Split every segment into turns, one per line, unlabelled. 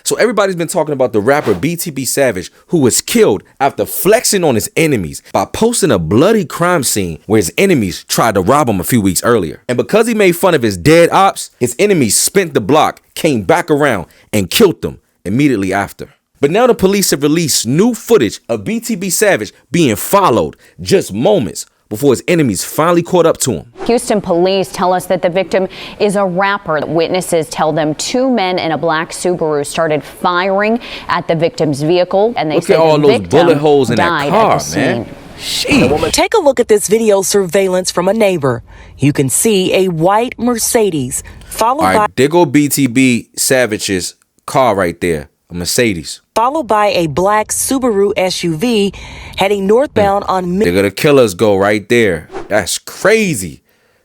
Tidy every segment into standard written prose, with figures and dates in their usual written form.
So everybody's been talking about the rapper BTB Savage, who was killed after flexing on his enemies by posting a bloody crime scene where his enemies tried to rob him a few weeks earlier. And because he made fun of his dead ops, his enemies spent the block, came back around, and killed them immediately after. But now the police have released new footage of BTB Savage being followed just moments before his enemies finally caught up to him.
Houston police tell us that the victim is a rapper. Witnesses tell them two men in a black Subaru started firing at the victim's vehicle, and they say
all
the
those
victim
bullet holes in that
died
car,
at the scene.
Sheesh.
Take a look at this video surveillance from a neighbor. You can see a white Mercedes followed by
there go BTB Savage's car right there, a Mercedes.
Followed by a black Subaru SUV heading northbound on
They're gonna kill us go right there. That's crazy.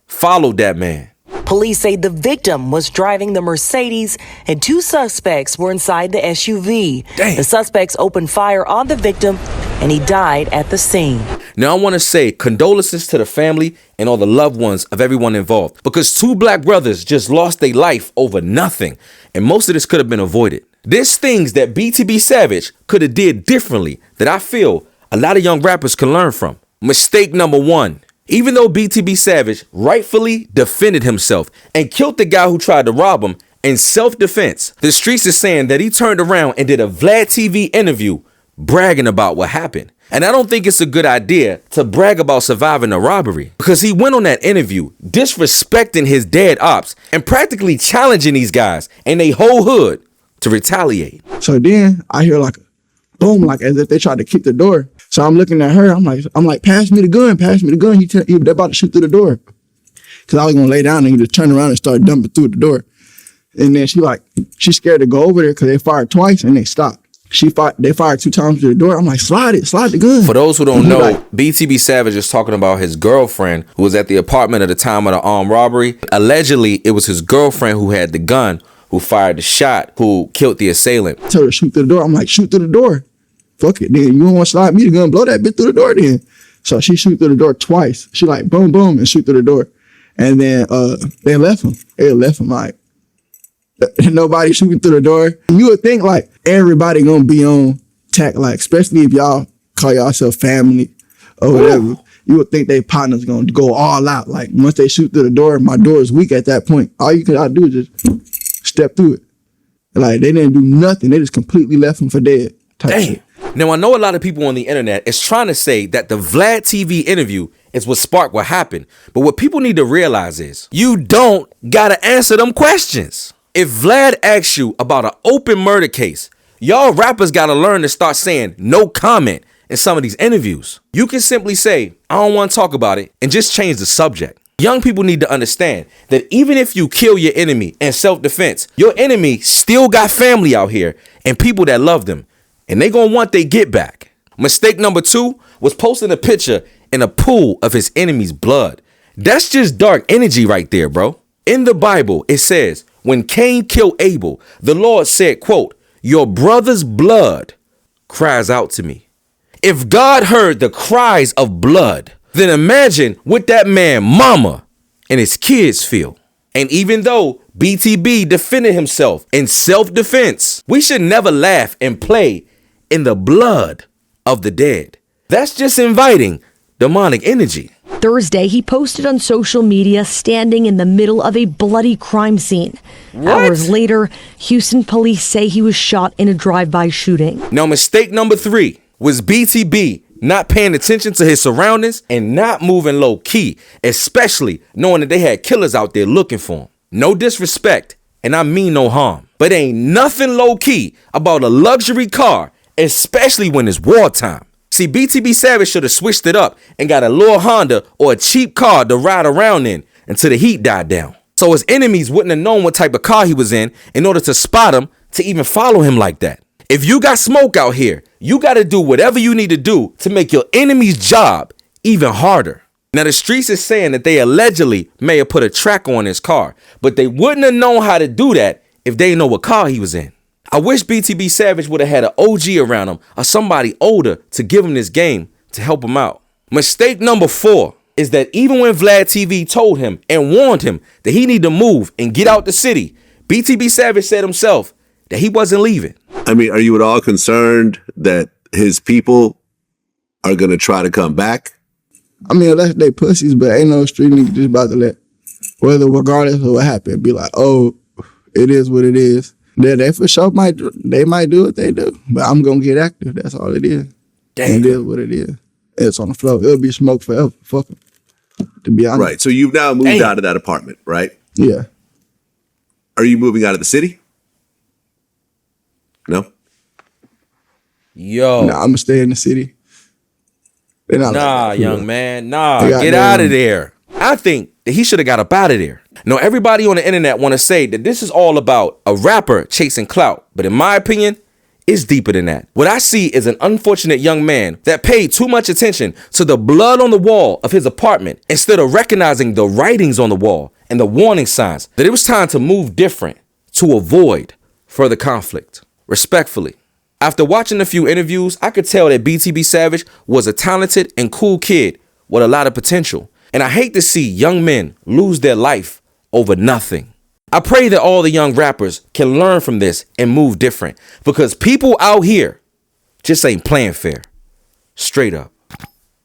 Followed that man.
Police say the victim was driving the Mercedes and two suspects were inside the SUV.
Damn.
The suspects opened fire on the victim and he died at the scene.
Now I want to say condolences to the family and all the loved ones of everyone involved, because two black brothers just lost their life over nothing, and most of this could have been avoided. There's things that BTB Savage could have did differently that I feel a lot of young rappers can learn from. Mistake number one. Even though BTB Savage rightfully defended himself and killed the guy who tried to rob him in self-defense, the streets is saying that he turned around and did a VladTV interview bragging about what happened. And I don't think it's a good idea to brag about surviving a robbery, because he went on that interview disrespecting his dead ops and practically challenging these guys and they whole hood to retaliate.
So then I hear like a boom, like as if they tried to kick the door. So I'm looking at her. I'm like, pass me the gun, pass me the gun. They're about to shoot through the door. Cause I was gonna lay down and he just turned around and started dumping through the door. And then she's scared to go over there because they fired twice and they stopped. They fired 2 times through the door. I'm like, slide the gun.
For those who don't know, BTB Savage is talking about his girlfriend who was at the apartment at the time of the armed robbery. Allegedly, it was his girlfriend who had the gun, who fired the shot, who killed the assailant.
Tell her to shoot through the door. I'm like, shoot through the door. Fuck it. Then you don't want to slide me the gun, blow that bitch through the door then. So she shoot through the door twice. She like boom, boom, and shoot through the door. And then they left him. They left him like nobody shooting through the door. You would think like everybody gonna be on tack, like especially if y'all call yourself family or whatever. Ooh. You would think they partners gonna go all out. Like once they shoot through the door, my door is weak at that point. All you could do is just step through it. Like they didn't do nothing. They just completely left him for dead. Damn.
Shit. Now I know a lot of people on the internet is trying to say that the VladTV interview is what sparked what happened. But what people need to realize is you don't gotta answer them questions. If Vlad asks you about an open murder case, y'all rappers gotta learn to start saying no comment in some of these interviews. You can simply say, I don't want to talk about it, and just change the subject. Young people need to understand that even if you kill your enemy in self-defense, your enemy still got family out here and people that love them, and they gonna want they get back. Mistake number 2 was posting a picture in a pool of his enemy's blood. That's just dark energy right there, bro. In the Bible, it says, when Cain killed Abel, the Lord said, quote, your brother's blood cries out to me. If God heard the cries of blood, then imagine what that man mama and his kids feel. And even though BTB defended himself in self-defense, we should never laugh and play in the blood of the dead. That's just inviting demonic energy.
Thursday, he posted on social media standing in the middle of a bloody crime scene.
What?
Hours later, Houston police say he was shot in a drive-by shooting.
Now, mistake number 3 was BTB not paying attention to his surroundings and not moving low key, especially knowing that they had killers out there looking for him. No disrespect, and I mean no harm, but ain't nothing low key about a luxury car, especially when it's wartime. See, BTB Savage should have switched it up and got a little Honda or a cheap car to ride around in until the heat died down. So his enemies wouldn't have known what type of car he was in order to spot him, to even follow him like that. If you got smoke out here, you got to do whatever you need to do to make your enemy's job even harder. Now, the streets is saying that they allegedly may have put a tracker on his car, but they wouldn't have known how to do that if they didn't know what car he was in. I wish BTB Savage would have had an OG around him or somebody older to give him this game to help him out. Mistake number 4 is that even when VladTV told him and warned him that he need to move and get out the city, BTB Savage said himself that he wasn't leaving.
I mean, are you at all concerned that his people are going to try to come back?
I mean, unless they pussies, but ain't no street nigga just about to let, regardless of what happened, be like, oh, it is what it is. They for sure might do what they do, but I'm going to get active. That's all it is.
Damn.
And it is what it is. It's on the floor. It'll be smoke forever. Fuck them. To be honest.
Right. So you've now moved out of that apartment, right?
Yeah.
Are you moving out of the city? No?
Yo.
Nah, I'm going to stay in the city.
Nah, young man. Nah, get out of there. I think that he should have got up out of there. Now, everybody on the internet want to say that this is all about a rapper chasing clout. But in my opinion, it's deeper than that. What I see is an unfortunate young man that paid too much attention to the blood on the wall of his apartment instead of recognizing the writings on the wall and the warning signs that it was time to move different to avoid further conflict. Respectfully. After watching a few interviews, I could tell that BTB Savage was a talented and cool kid with a lot of potential. And I hate to see young men lose their life over nothing. I pray that all the young rappers can learn from this and move different, because people out here just ain't playing fair. Straight up.